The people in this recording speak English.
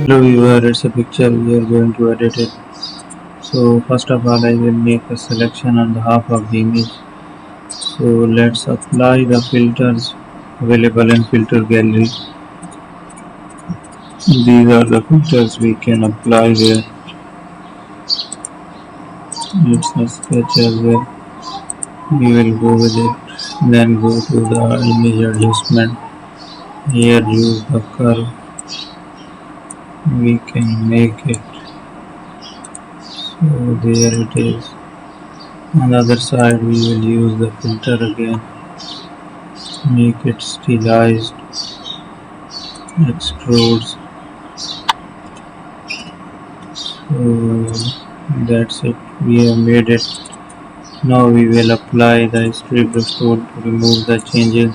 Hello viewer, it's a picture. We are going to edit it. So first of all, I will make a selection on the half of the image. So let's apply the filters available in filter gallery. These are the filters we can apply here. It's a sketch as well. We will go with it. Then go to the image adjustment. Here use the curve. We can make it. So there it is. On the other side we will use the filter again. Make it stylized, extrudes. So that's it, we have made it. Now we will apply the spray brush tool to remove the changes.